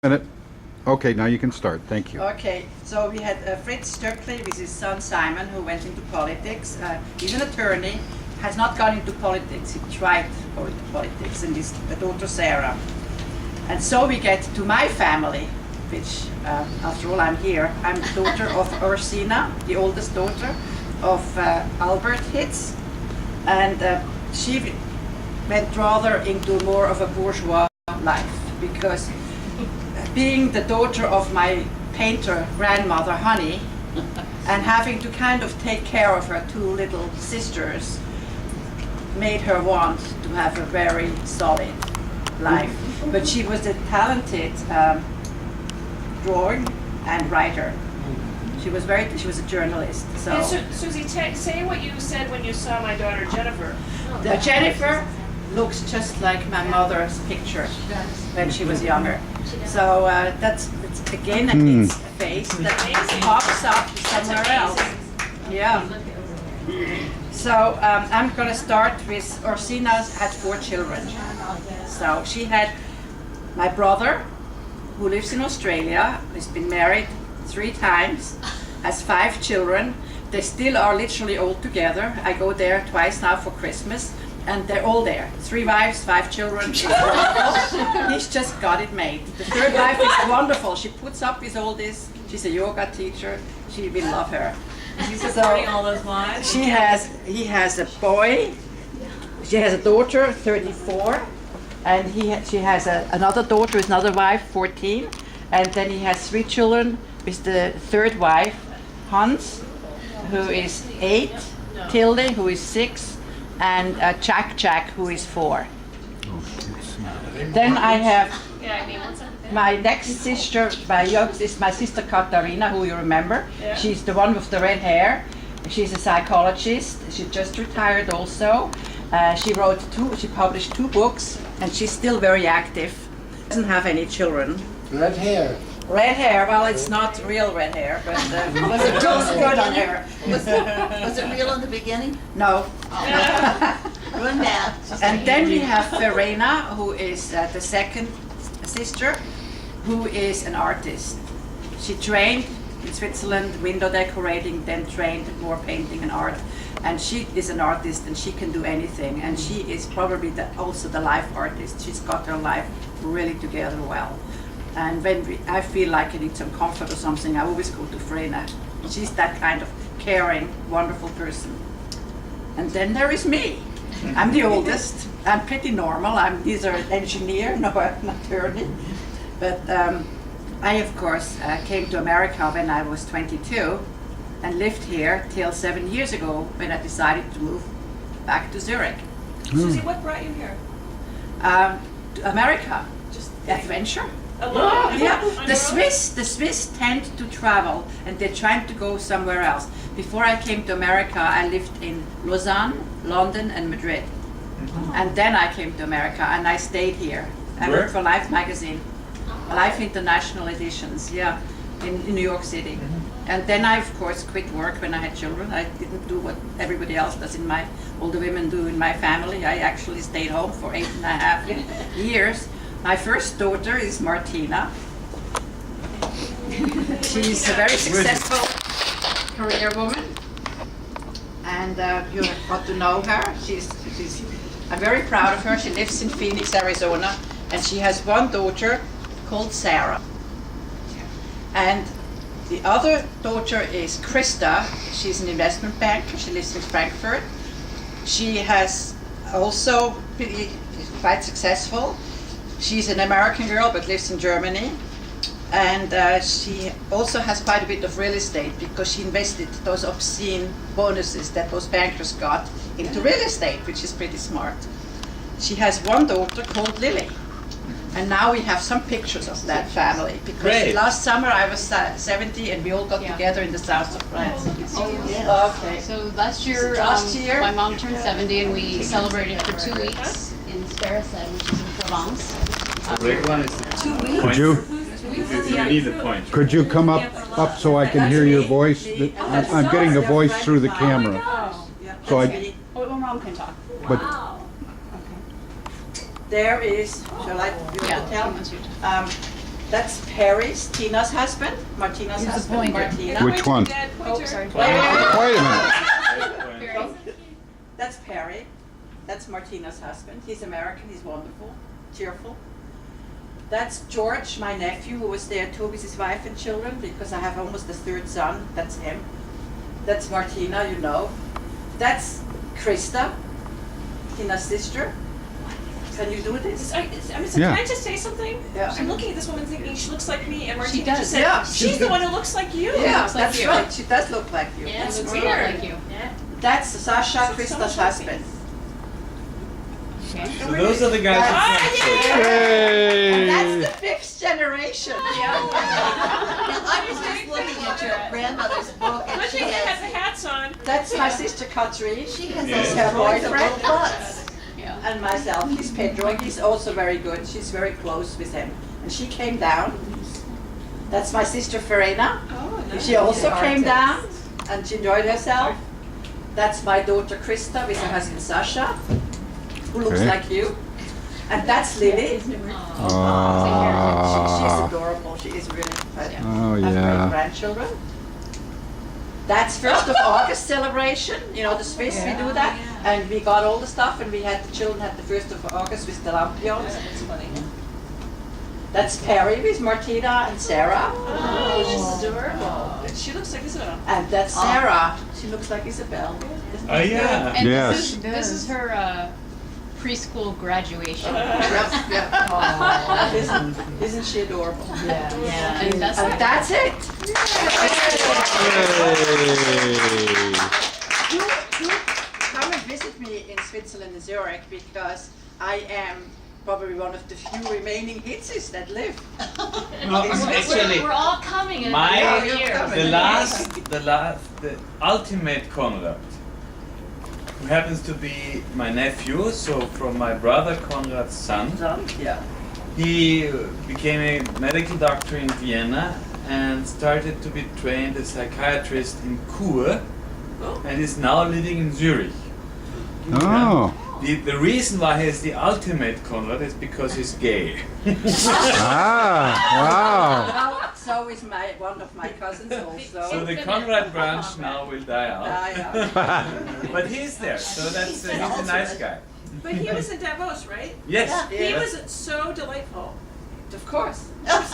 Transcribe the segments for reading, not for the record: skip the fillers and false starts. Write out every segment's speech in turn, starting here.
Minute. Okay, now you can start. Thank you. Okay, so we had Fritz Stöckli with his son Simon, who went into politics. He's an attorney, has not gone into politics. He tried to go into politics, and his daughter Sarah. And so we get to my family, which, after all, I'm here. I'm the daughter of Ursina, the oldest daughter of Albert Hitz, and she went rather into more of a bourgeois life because being the daughter of my painter grandmother, Honey, and having to kind of take care of her two little sisters made her want to have a very solid life. But she was a talented drawer and writer. She was a journalist. So, Susie, say what you said when you saw my daughter Jennifer. Jennifer looks just like my mother's picture when she was younger. So that's again a kid's face that pops up somewhere else. Yeah. So I'm going to start with Ursina had 4 children. So she had my brother, who lives in Australia, has been married 3 times, has 5 children. They still are literally all together. I go there twice now for Christmas. And they're all there. 3 wives, 5 children. He's just got it made. The 3rd wife is wonderful. She puts up with all this. She's a yoga teacher. She will love her. She's supporting all those wives. He has a boy. She has a daughter, 34, and she has another daughter with another wife, 14, and then he has 3 children with the 3rd wife, Hans, who is 8, Tilde, who is 6. And Jack, who is 4. Then I have my next sister, my youngest is my sister Katarina, who you remember. Yeah. She's the one with the red hair. She's a psychologist. She just retired also. She published 2 books, and she's still very active. Doesn't have any children. Red hair. Red hair, well, it's not real red hair, but it looks good on her. Was it real in the beginning? No. Run down. And then we have Verena, who is the 2nd sister, who is an artist. She trained in Switzerland window decorating, then trained more painting and art. And she is an artist, and she can do anything. And she is probably also the life artist. She's got her life really together well. And when I feel like I need some comfort or something, I always go to Frena. She's that kind of caring, wonderful person. And then there is me. I'm the oldest. I'm pretty normal. I'm neither an engineer nor an attorney. But I, of course, came to America when I was 22 and lived here till 7 years ago when I decided to move back to Zurich. Susie, what brought you here? To America. Just adventure. Alone? Yeah, the Swiss tend to travel, and they're trying to go somewhere else. Before I came to America, I lived in Lausanne, London, and Madrid. And then I came to America, and I stayed here. I worked for Life magazine, Life International Editions, yeah, in New York City. And then I, of course, quit work when I had children. I didn't do what everybody else does all the women do in my family. I actually stayed home for 8.5 years. My first daughter is Martina. She's a very successful career woman, and you got to know her. I'm very proud of her. She lives in Phoenix, Arizona, and she has 1 daughter called Sarah. And the other daughter is Krista. She's an investment banker. She lives in Frankfurt. She has also been quite successful. She's an American girl but lives in Germany, and she also has quite a bit of real estate because she invested those obscene bonuses that those bankers got into real estate, which is pretty smart. She has 1 daughter called Lily, and now we have some pictures of that family because last summer I was 70 and we all got together in the south of France. Okay. So last year, my mom turned 70 and we celebrated for 2 weeks in Sparacet, which is in Provence. Red one is the 2 weeks. Could you you need the point. could you come up so I can hear your voice? I'm getting the voice through the camera. So I. Oh, well, mom can talk. But There is, shall I Yeah. tell? That's Perry's, Tina's husband. Martina's husband, Martina. Which one? Oh, sorry. Wait a minute. Perry. That's Perry. That's Martina's husband. He's American. He's wonderful, cheerful. That's George, my nephew, who was there too with his wife and children, because I have almost a third son. That's him. That's Martina, you know. That's Krista, Tina's sister. Can you do this? Yeah. Can I just say something? Yeah. I'm looking at this woman thinking she looks like me, and Martina does. just said, Yeah. she's the one who looks like you. Yeah, looks like that's you. right. She does look like you. Yeah, That's looks weird. like you. That's Sasha, So Krista's much like me. husband. Okay. So those are the guys in Frankfurt. And Hey! that's the 5th generation. Now, I was just looking at your grandmother's book and Good she thing they had has, the hats on. That's my sister Katrin. she has Yeah. those Her boys of boyfriend. both butts. Yeah. And myself. He's Pedro, and he's also very good. She's very close with him. And she came down. That's my sister Verena. Oh, nice. She also She's an came down, artist. and she enjoyed herself. That's my daughter Krista with her husband Sasha, who looks Okay. like you. And that's Lily. She's Ah. adorable. She is really. I Oh, have great yeah. grandchildren. That's 1st of August celebration. You know, the Swiss, we do that. And we got all the stuff, and we had the children had the 1st of August with the lampions. That's funny. That's Perry with Martina and Sarah. Oh, she's adorable. She looks like Isabel. And that's Sarah. She looks like Isabel. Oh yeah. And Yes. this is her preschool graduation. Isn't she adorable? Yeah. And that's And that's it. Hey! Come and visit me in Switzerland and Zurich, because I am probably one of the few remaining Hitzes that live. Actually, We're all coming in my another you're year. coming. the ultimate Konrad, who happens to be my nephew, so from my brother Konrad's son. Yeah. He became a medical doctor in Vienna and started to be trained as psychiatrist in Chur, and is now living in Zurich. Oh. The reason why he's the ultimate Konrad is because he's gay. Ah, Well, so is one of my cousins also. So the Konrad branch now will die out. Yeah. But he's there, so that's he's a nice guy. But he was in Davos, right? Yes. He Yeah. was so delightful. Of course. But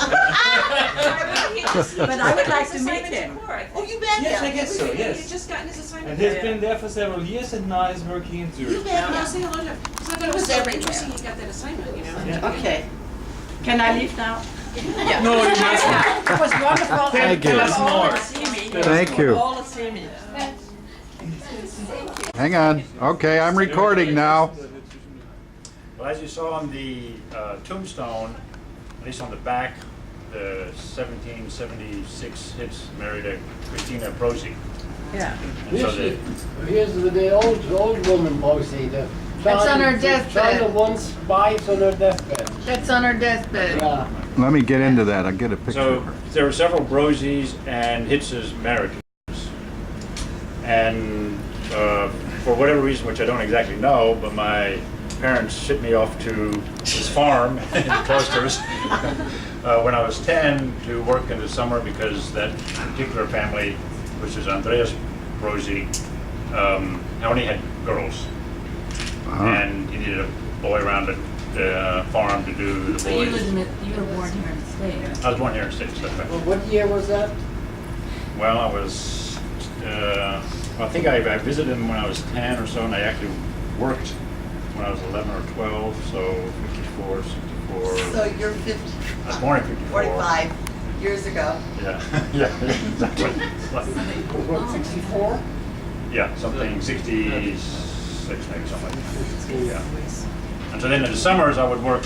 But I would like to meet him. Oh, you met Yes, I him? guess so, He had yes. just gotten his And assignment. he's been there for several years and now he's working in You Zurich. met Now, I'll him? say hello to him. Because I thought it was so interesting he got that assignment, you know? Yeah. Okay. Can I leave now? Yeah. No, you mustn't. It was wonderful. Thank you. Come all More. and see me. Thank you. All and see me. hang on. Okay, I'm recording now. Well, as you saw on the tombstone, at least on the back, the 1776 Hitz married a Christina Brosi. Yeah. And so the, Here's the old woman, Bosie. That's on her deathbed. China once wives on her deathbed. That's on her deathbed. Yeah. Let me get into that. I'll get a picture. so there were several Brosis and Hitz's married. And for whatever reason, which I don't exactly know, but my parents shipped me off to this farm in the cloisters when I was 10 to work in the summer, because that particular family, which is Andreas Brosi, only had girls. And he needed a boy around the farm to do the boys. You were born here in the States. I was born here in the States, that's right. Well, what year was that? Well, I was, I think I visited him when I was 10 or so, and I actually worked when I was 11 or 12, so 54, 64. So you're 50, I was born in 54. 45 years ago. Yeah, yeah, exactly. Was what, 64? Yeah, something 66, maybe something like that. Yeah. And so then in the summers I would work,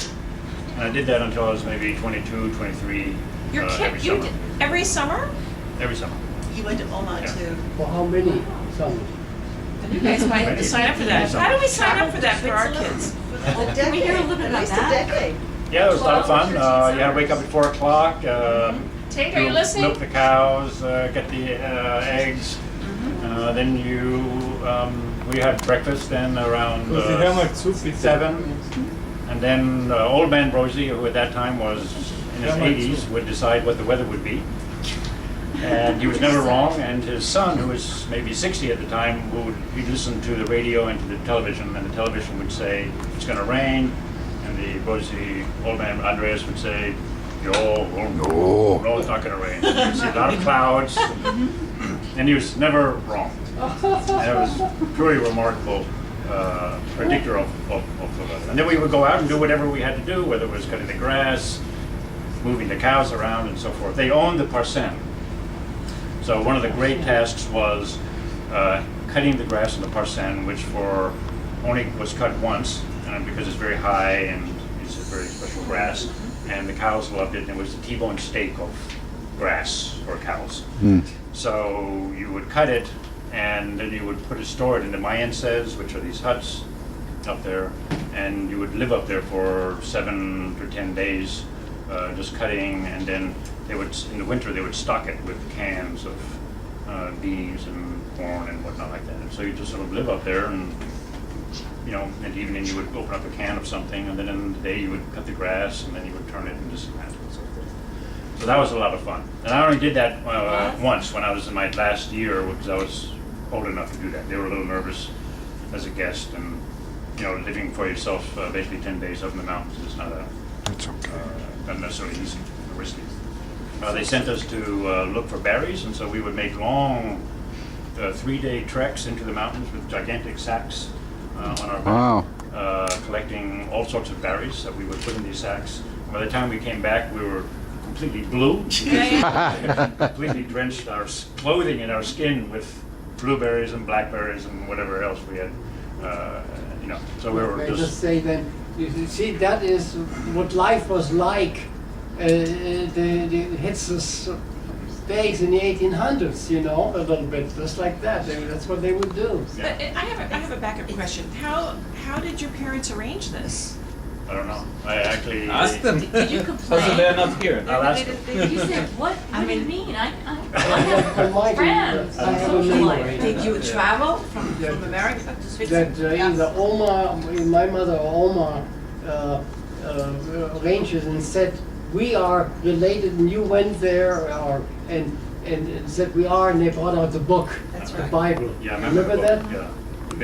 and I did that until I was maybe 22, 23. Your every kid, you summer. did, every summer? Every summer. You went to Oma Yeah. too. For how many summers? You guys might sign up for that. How do we sign up for that for our kids? Can we hear a little bit about that? At least a decade. Yeah, it was a lot of fun. You had to wake up at 4 o'clock. Tate, are you listening? Milk the cows, get the eggs. Then we had breakfast then around 7. And then old man Rosie, who at that time was in in his 80s would decide what the weather would be. And he was never wrong, and his son, who was maybe 60 at the time, he'd listen to the radio and to the television, and the television would say, it's going to rain, and the old man Andreas would say, no, it's not going to rain. You'd see a lot of clouds, and he was never wrong. And it was truly remarkable predictor of the weather. And then we would go out and do whatever we had to do, whether it was cutting the grass, moving the cows around, and so forth. They owned the parcelle. So one of the great tasks was cutting the grass in the parcelle, which only was cut once, because it's very high and it's a very special grass, and the cows loved it, and it was the T-bone steak of grass for cows. So you would cut it, and then you would store it in the Mayenses, which are these huts up there, and you would live up there for 7 to 10 days, just cutting, and then in the winter they would stock it with cans of beans and corn and whatnot like that. And so you just sort of live up there, and in the evening you would open up a can of something, and then in the day you would cut the grass, and then you would turn it into cement and so forth. So that was a lot of fun. And I only did that once when I was in my last year, because I was old enough to do that. They were a little nervous as a guest, and living for yourself basically 10 days up in the mountains is not necessarily easy or risky. They sent us to look for berries, and so we would make long 3-day treks into the mountains with gigantic sacks on our back, collecting all sorts of berries that we would put in these sacks. And by the time we came back, we were completely blue, completely drenched our clothing and our skin with blueberries and blackberries and whatever else we had. So we were just say that, you see, that is what life was like. The Hitz's days in the 1800s, a little bit, just like that. That's what they would do. But I have a backup question. How did your parents arrange this? I don't know. I actually Ask them. Did you complain? Also, they're not here. I'll ask them. You said, what do you mean? I have friends. I have a memory. Did you travel from America to Switzerland? That either Oma, my mother or Oma, arranges and said, we are related, and you went there, and said we are, and they brought out the book, That's the right. Bible. Yeah, I remember remember the that? book. Yeah, the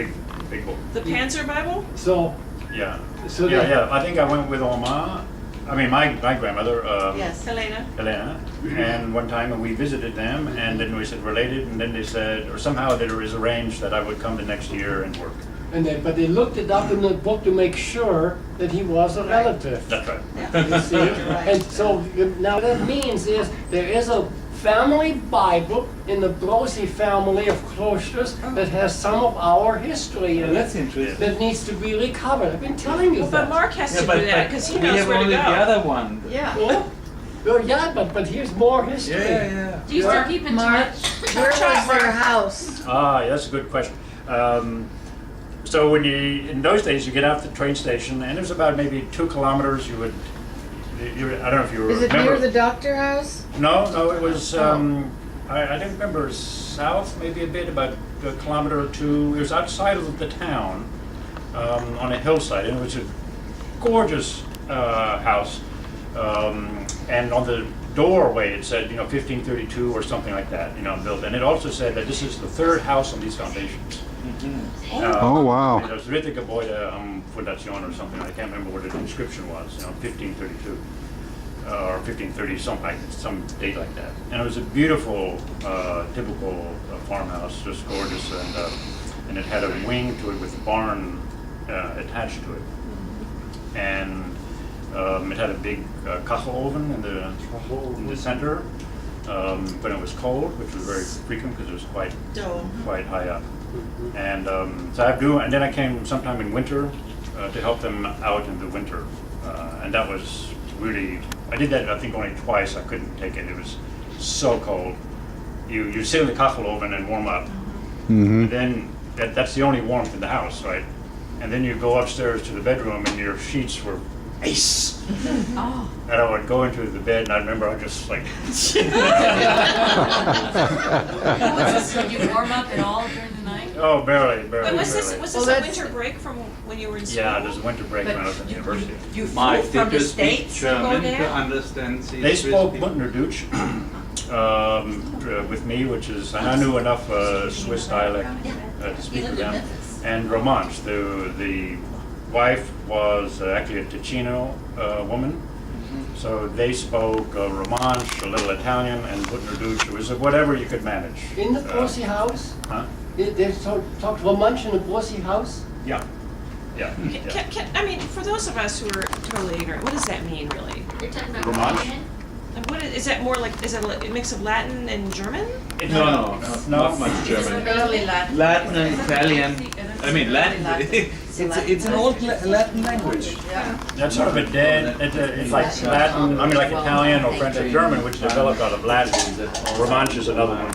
big book. The Panzer Bible? So, Yeah. So yeah, they- yeah. I think I went with Oma. I mean, my grandmother. Yes. Helena? Elena, and one time and we visited them, and then we said related, and then they said, or somehow it was arranged that I would come the next year and work. but they looked it up in the book to make sure that he was a relative. That's right. You see? And so now what that means is there is a family Bible in the Brosi family of Klosters that has some of our history in That's it interesting. that needs to be recovered. I've been telling you Well, that. but Mark has to Yeah, do that because he we knows have where to only go. the other one. Yeah. But here's more history. Yeah. Do you still keep in Mark, touch? where was their house? Yeah, that's a good question. So in those days, you get out the train station, and it was about maybe 2 kilometers. I don't know if you Is it remember. near the doctor house? No, it was, I don't remember, south maybe a bit, about a kilometer or 2. It was outside of the town, on a hillside, and it was a gorgeous house. And on the doorway it said, 1532 or something like that, built. And it also said that this is the 3rd house on these foundations. Oh, wow. It was Ritte Gebäude Fundation or something. I can't remember what the inscription was. 1532 or 1530, some date like that. And it was a beautiful, typical farmhouse, just gorgeous, and it had a wing to it with a barn attached to it, and it had a big kachel oven in the center when it was cold, which was very frequent because it was quite high up. And and then I came sometime in winter to help them out in the winter, and that was really, I did that I think only twice. I couldn't take it. It was so cold. You sit in the kachel oven and warm up, and then that's the only warmth in the house, right? And then you go upstairs to the bedroom and your sheets were ice. And I would go into the bed, and I remember I would just like. Would you warm up at all during the night? Oh, barely. But was this Well, a that's- winter break from when you were in school? Yeah, there's a winter break when I was in university. You My flew from the people speak States to go German to there? understand these They spoke Swiss people. Bündnerdeutsch with me, which is, and I knew enough Swiss dialect to speak with them, and Romansh. The wife was actually a Ticino woman, so they spoke Romansh, a little Italian, and Bündnerdeutsch. It was whatever you could manage. In the Brossi house, Huh? they talked Romansh in the Brossi house. Yeah. Yeah. I mean, for those of us who are totally ignorant, what does that mean, really? Romansh? And what is that more like? Is it a mix of Latin and German? No, not much German. Early Latin. Latin and Italian. I mean, Latin. It's an old Latin language. That's sort of a dead, it's like Latin, I mean like Italian or French or German, which developed out of Latin. Romansh is another one.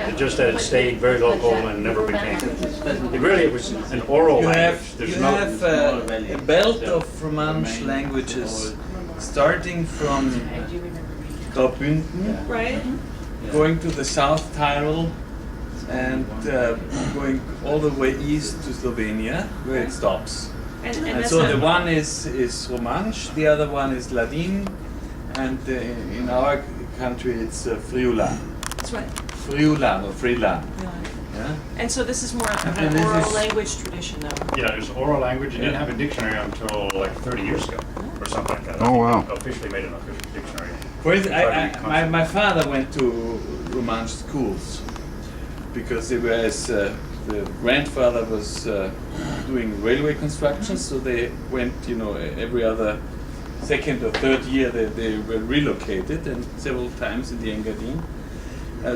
It just that it stayed very local and never became. It was an oral You language. have, There's you no. have a belt of Romansh languages starting from Graubünden, Right. going to the South Tyrol, and going all the way east to Slovenia, where it stops. And And that's so not, the one is Romansh, the other one is Ladin, and in our country it's Friulan. that's right. Friulan or Friulan. Yeah? And so this is more of And an this oral is- language tradition, though. Yeah, it was oral language. It didn't Yeah. have a dictionary until like 30 years ago or something like that. Oh, wow. Officially made an official dictionary. For instance, my father went to Romansh schools because they were the grandfather was doing railway construction, so they went, every other second or third year they were relocated, and several times in the Engadine.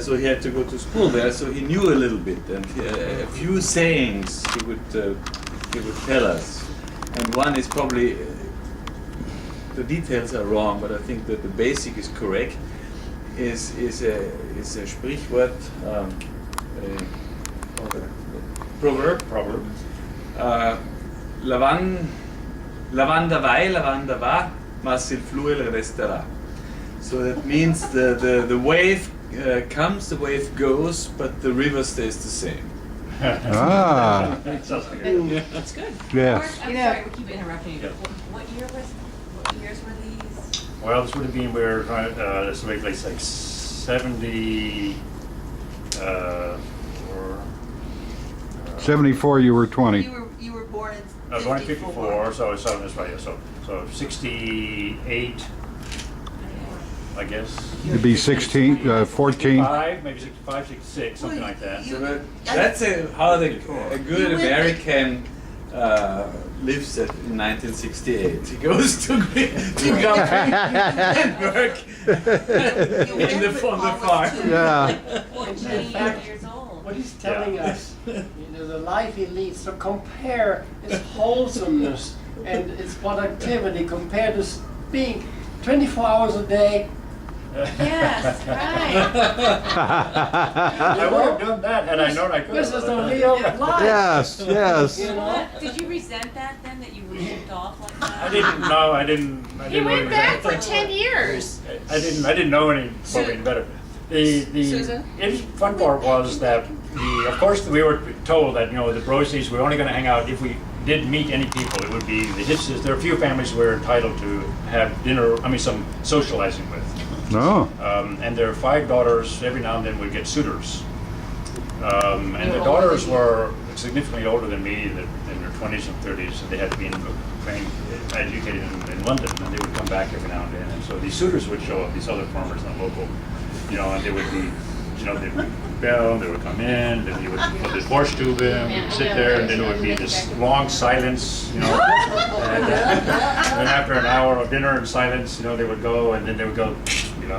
So he had to go to school there, so he knew a little bit, and a few sayings he would tell us. And one is probably, the details are wrong, but I think that the basic is correct, is a Sprichwort, proverb. Lavanda vai, lavanda va, mas il fluel resterà. So that means the wave comes, the wave goes, but the river stays the same. Ah, Sounds like it. That's good. yes. I'm sorry, we keep interrupting you. Yeah. What years were these? Well, this would have been, this would be like 70, or, 74, you were 20. You were born in I was born in 54, so that's right, yeah, so 68, I guess. It'd be 16, 14. 65, maybe 65, 66, something like that. So that's how a good You went American lives in 1968. He goes to Guthrie and work on the farm. Yeah. 14 years old. What he's telling us, the life he leads, so compare its wholesomeness and its productivity compared to being 24 hours a day. Yes, right. I would have done that had I known I could. This is the real life. Yes, yes. You know? Did you resent that then, that you were shipped off like that? I didn't know. I didn't. He went back for 10 years. I didn't know any better. Susan? The fun part was that of course we were told that the Brosies were only going to hang out if we did meet any people. It would be the Hitzes. There are a few families we were entitled to have dinner. Some socializing with. No. And their 5 daughters every now and then would get suitors. And the daughters were significantly older than me, in their 20s and 30s, and they had been trained, educated in London, and they would come back every now and then. And so these suitors would show up, these other farmers, not local, and they would be, they would bell, they would come in, then you would put the borscht tube in, we'd sit there, and then it would be this long silence, and then after an hour of dinner and silence, they would go, and then they would go, Being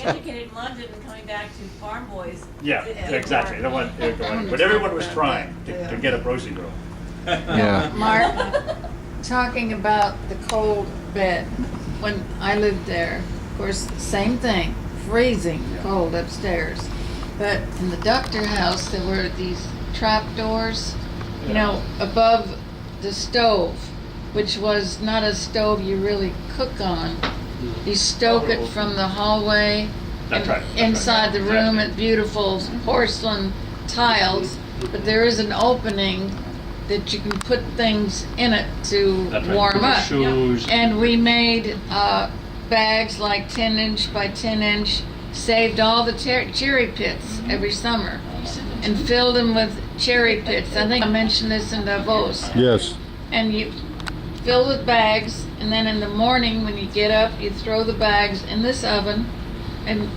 educated in London and coming back to farm boys. Yeah, exactly. But everyone was trying to get a Brosie girl. Yeah. Mark, talking about the cold bed, when I lived there, of course, same thing, freezing cold upstairs. But in the Doctor house, there were these trap doors, above the stove, which was not a stove you really cook on. You stoke it from the hallway That's and right, that's inside right. the room, and beautiful porcelain tiles, but there is an opening that you can put things in it to That's right. warm up. Shoes. And we made bags like 10-inch by 10-inch, saved all the cherry pits every summer, and filled them with cherry pits. I think I mentioned this in Davos. Yes. And you fill with bags, and then in the morning when you get up, you throw the bags in this oven, and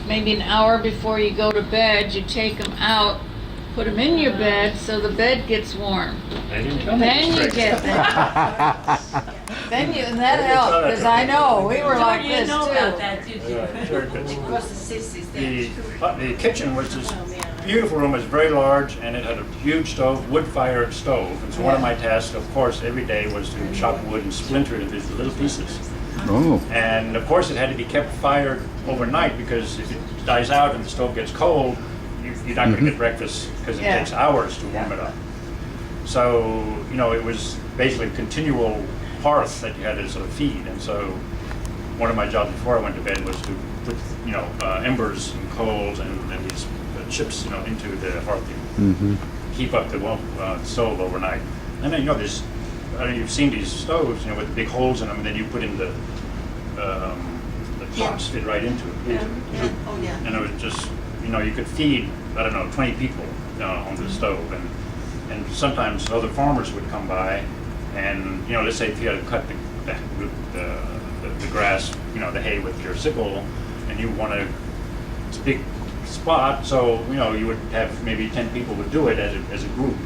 maybe an hour before you go to bed, you take them out, put them in your bed so the bed gets warm. Then you get that. And that helped, because I know, we were like this too. The kitchen was this beautiful room. It was very large, and it had a huge stove, wood-fired stove. And so one of my tasks, of course, every day was to chop wood and splinter it into little pieces. Oh. And of course, it had to be kept fired overnight, because if it dies out and the stove gets cold, you're not going to get breakfast, because it takes hours to warm it up. So, you know, it was basically a continual hearth that you had to sort of feed. And so one of my jobs before I went to bed was to put, you know, embers and coals and these chips, you know, into the hearth to keep up the stove overnight. And then, you know, there's, I don't know, you've seen these stoves, you know, with big holes in them, and then you put in the pots fit right into it. Oh, yeah. And it was just, you know, you could feed, I don't know, 20 people on the stove. And sometimes other farmers would come by, and, you know, let's say if you had to cut the grass, you know, the hay with your sickle, and you want to, it's a big spot, so, you know, you would have maybe 10 people would do it as a group.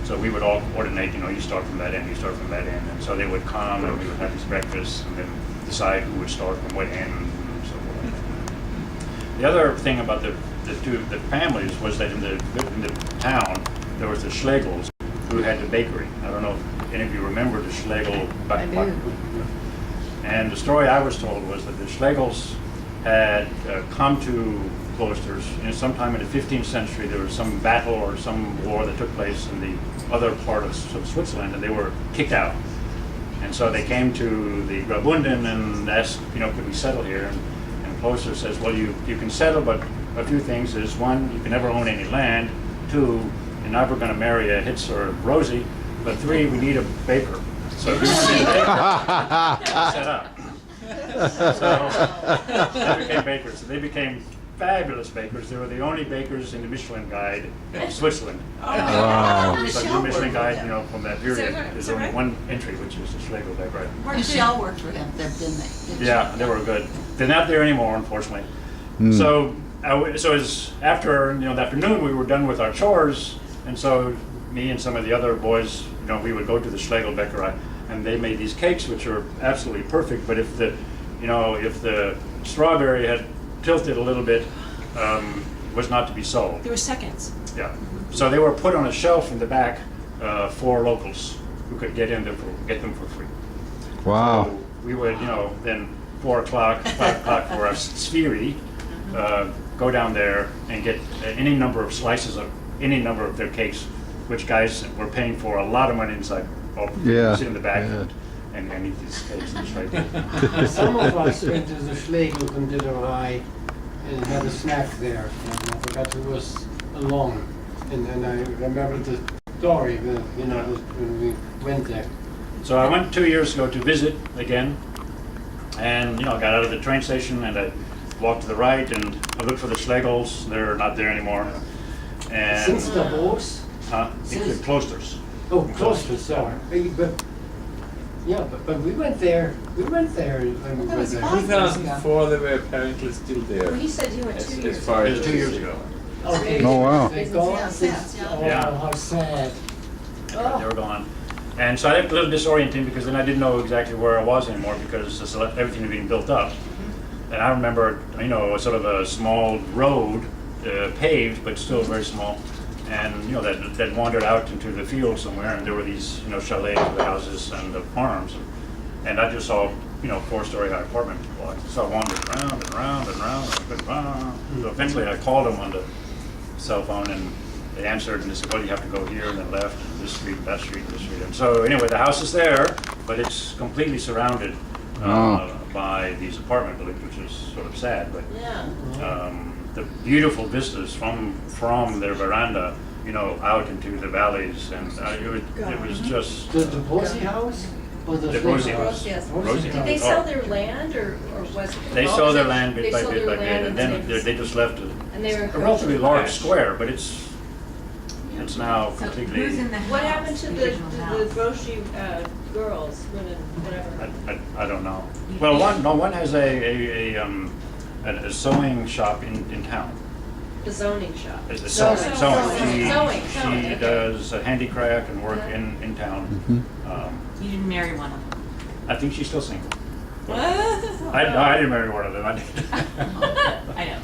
So we would all coordinate, you know, you start from that end, you start from that end. And so they would come, and we would have these breakfasts, and then decide who would start from what end, and so forth. The other thing about the families was that in the town, there was the Schlegels, who had the bakery. I don't know if any of you remember the Schlegel back. And the story I was told was that the Schlegels had come to Klosters, and sometime in the 15th century there was some battle or some war that took place in the other part of Switzerland, and they were kicked out. And so they came to the Graubünden and asked, you know, could we settle here? And Kloster says, well, you can settle, but a few things is, one, you can never own any land. Two, you're never going to marry a Hitz or Rosie. But three, we need a baker. So we wanted a baker set up. So they became bakers. So they became fabulous bakers. They were the only bakers in the Michelin Guide of Switzerland. Wow. So the Michelin Guide, you know, from that period, there's only one entry, which is the Schlegel bakery. Michelle worked for them, didn't they? Yeah, they were good. They're not there anymore, unfortunately. So, so as after, you know, the afternoon, we were done with our chores, and so me and some of the other boys, you know, we would go to the Schlegel bakery, and they made these cakes, which are absolutely perfect. But if the, you know, if the strawberry had tilted a little bit, was not to be sold. There were seconds. Yeah. So they were put on a shelf in the back for locals who could get them for free. Wow. So we would, you know, then 4 o'clock, 5 o'clock for our spheri, go down there and get any number of slices of any number of their cakes, which guys were paying for a lot of money inside. Sit in the back and eat these cakes. It's right there. Some of us went to the Schlegel and did a ride and had a snack there. And I forgot who was along. And I remember the story, you know, when we went there. So I went 2 years ago to visit again, and, you know, got out of the train station and I walked to the right and I looked for the Schlegels. They're not there anymore. And Since the boats? the Klosters. Oh, Klosters, sorry. But we went there. We went there when we were there. 2004, they were apparently still there. He said you were 2 As years far It as was 2 years ago. Okay. Oh, wow. They gone since. Yeah. Oh, Yeah. how sad. They were gone. And so I got a little disorienting because then I didn't know exactly where I was anymore because everything had been built up. And I remember, you know, sort of a small road, paved, but still very small. And, you know, that wandered out into the field somewhere, and there were these, you know, chalets, the houses, and the farms. And I just saw, you know, 4-story high apartment blocks. So I wandered around and around and around and around. So eventually I called them on the cell phone, and they answered, and they said, well, you have to go here and then left, this street, that street, this street. And so anyway, the house is there, but it's completely surrounded by these apartment buildings, which is sort of sad. But the beautiful vistas from their veranda, you know, out into the valleys, and it was just The Boise house? Or the Rosie house. Yes. Rosie Did house. they Oh. sell their land or was it? They sold their land They bit by sold bit their by bit, land and then and they just left And they were. a relatively large square, but it's now completely. What happened to the grocery girls, women, whatever? I don't know. Well, one has a sewing shop in town. The zoning shop. It's a Sewing. sewing. She Sewing, okay. does handicraft and work in town. You didn't marry one of them. I think she's still single. No, I didn't marry one of them. I did. I know.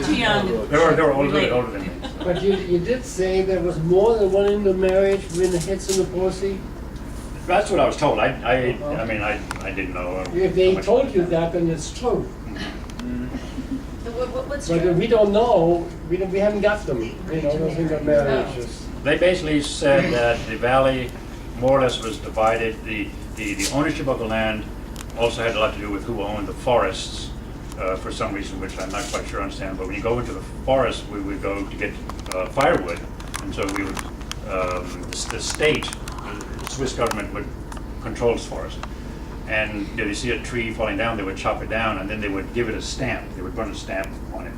Too young. They were older than me. But you did say there was more than one in the marriage between the Hitz and the Boise? That's what I was told. I mean, I didn't know. If they told you that, then it's true. So what's But true? we don't know, we haven't got them, you know, those in the marriages. They basically said that the valley more or less was divided. The ownership of the land also had a lot to do with who owned the forests for some reason, which I'm not quite sure I understand. But when you go into the forest, we would go to get firewood, and so we would the state, the Swiss government would control this forest. And you know, you see a tree falling down, they would chop it down, and then they would give it a stamp. They would run a stamp on it.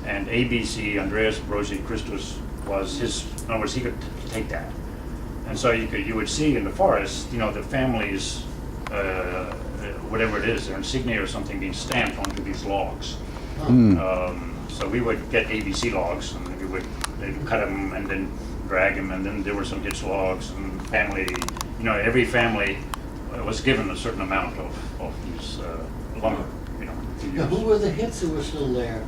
And ABC, Andreas Brosi Christus, was his. In other words, he could take that. And so you would see in the forest, you know, the families, whatever it is, their insignia or something being stamped onto these logs. So we would get ABC logs, and they'd cut them and then drag them, and then there were some Hitz logs and family. You know, every family was given a certain amount of these lumber, you know, to Now, use. who were the Hitz who were still there?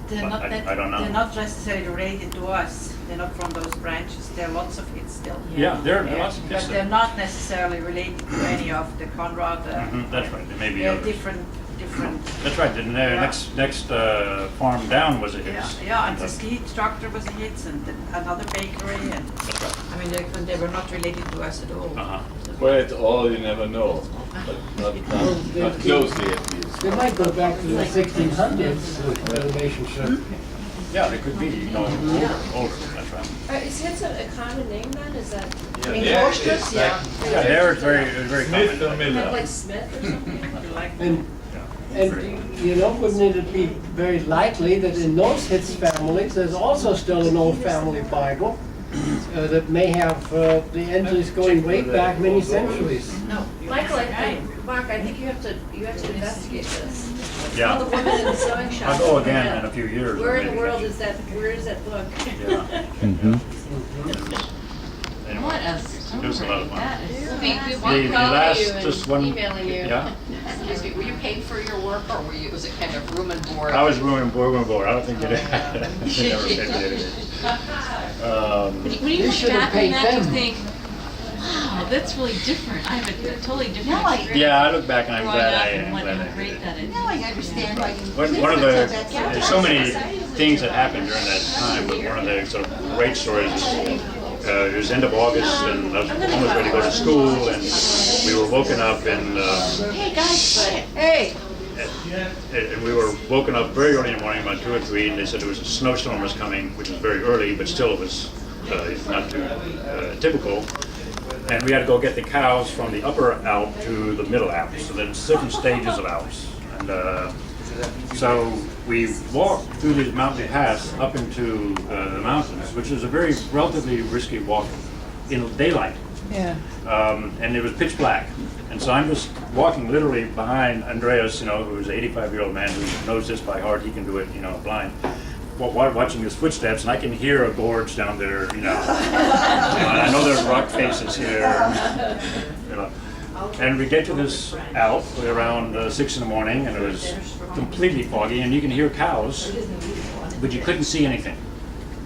They're not I don't know. They're not necessarily related to us. They're not from those branches. There are lots of Hitz still. Yeah, there are lots of Hitz But there. they're not necessarily related to any of the Conrad. That's right. There may be They're others. different. That's right. The next farm down was a Hitz. Yeah, and the ski instructor was a Hitz, and another bakery, and That's right. I mean they were not related to us at all. Well, it's all you never know, but not closely at least. They might go back to the 1600s with the relationship. Yeah, they could be, you know, older. That's right. Is Hitz a common name then? Is that? Yeah, it's Yeah. like Yeah, they're very Smith or common. Kind of Miller. like Smith or something? And you know, wouldn't it be very likely that in those Hitz families, there's also still an old family Bible that may have the entries going way back many centuries? No, Michael, Mark, I think you have to investigate this. Yeah. All the women in the sewing shop. I'll go again in a few years. Where in the maybe. world is that, where is that book? Yeah. Anyway, What a it was a lot of fun. That is so We fascinating. want The to call last, you and just one. emailing you. Yeah. Excuse me, were you paid for your work or was it kind of room and board? I was room and board. I don't think they did. They never paid me anything. When you look should have back on paid that, you them. think, wow, that's really different. I have a totally different experience. Yeah, I look back and I'm growing glad up I and am. what Glad I a did great it. that it Now I understand why you. One of the, there's so many things that happened during that time, but one of the sort of great stories is, it was end of August and I was almost ready to go to school and we were woken up and, Hey guys, Hey, and we were woken up very early in the morning, about 2 or 3, and they said there was a snowstorm was coming, which was very early, but still it was not too typical. And we had to go get the cows from the upper Alp to the middle Alps, so there's different stages of Alps. And so we walked through these mountain paths up into the mountains, which is a very relatively risky walk in daylight. Yeah. And it was pitch black. And so I'm just walking literally behind Andreas, you know, who's an 85-year-old man who knows this by heart. He can do it, you know, blind. Watching his footsteps, and I can hear a gorge down there, you know. And I know there's rock faces here, you know. And we get to this Alp around 6 in the morning, and it was completely foggy, and you can hear cows, but you couldn't see anything.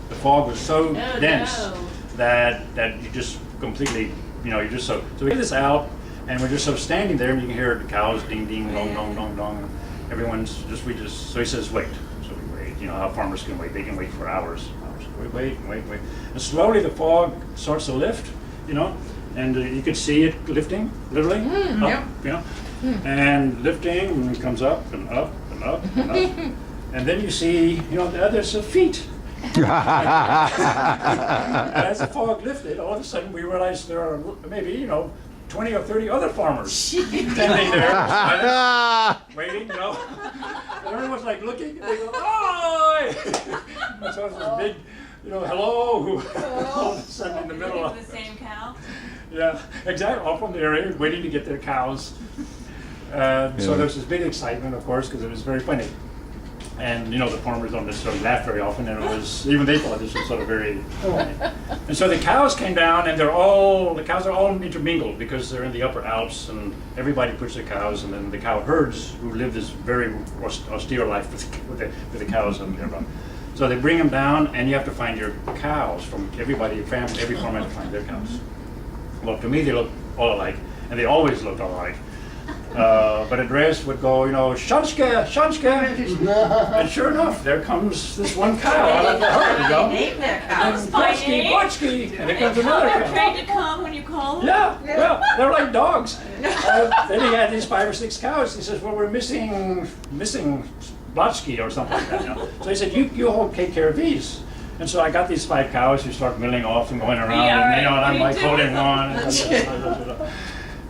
The fog was so dense that you just completely, you know, you're just so we get this Alp, and we're just sort of standing there, and you can hear the cows ding ding dong dong dong dong. Everyone's just so he says wait. So we wait. You know how farmers can wait. They can wait for hours. We wait. And slowly the fog starts to lift, you know, and you could see it lifting, literally, up, you know, and lifting, and it comes up and up and up and up. And then you see, you know, the others' feet. And as the fog lifted, all of a sudden we realized there are maybe, you know, 20 or 30 other farmers standing there, waiting, you know. And everyone was like looking, and they go, "Oi!" And so it was this big, you know, hello, all of a sudden in the middle of the same cow? yeah, exactly, all from the area, waiting to get their cows. So there was this big excitement, of course, because it was very funny. And, you know, the farmers don't necessarily laugh very often, and it was, even they thought this was sort of very funny. And so the cows came down, and the cows are all intermingled because they're in the upper Alps, and everybody puts their cows, and then the cow herds who live this very austere life with the cows and everyone. So they bring them down, and you have to find your cows from everybody, family, every farm had to find their cows. Well, to me, they look all alike, and they always looked all alike. But Andreas would go, you know, Shanske, Shanske, and sure enough, there comes this one cow out of the herd, you know. Name their cows. Botsky, Botsky, and here comes another They're cow. trained to come when you call them? Yeah, they're like dogs. Then he had these 5 or 6 cows. He says, well, we're missing Botsky or something like that. You know? So he said, you all take care of these. And so I got these 5 cows who start milling off and going around, Yeah, and, you know, and I'm me like too. holding one.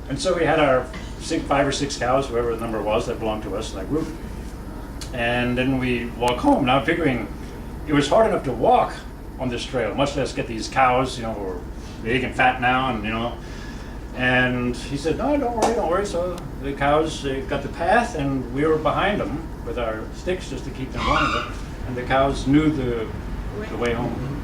And so we had our 5 or 6 cows, whoever the number was, that belonged to us, that group. And then we walk home. Now figuring it was hard enough to walk on this trail, much less get these cows, you know, who are big and fat now, and you know. And he said, no, don't worry. So the cows got the path, and we were behind them with our sticks just to keep them running. And the cows knew the way home.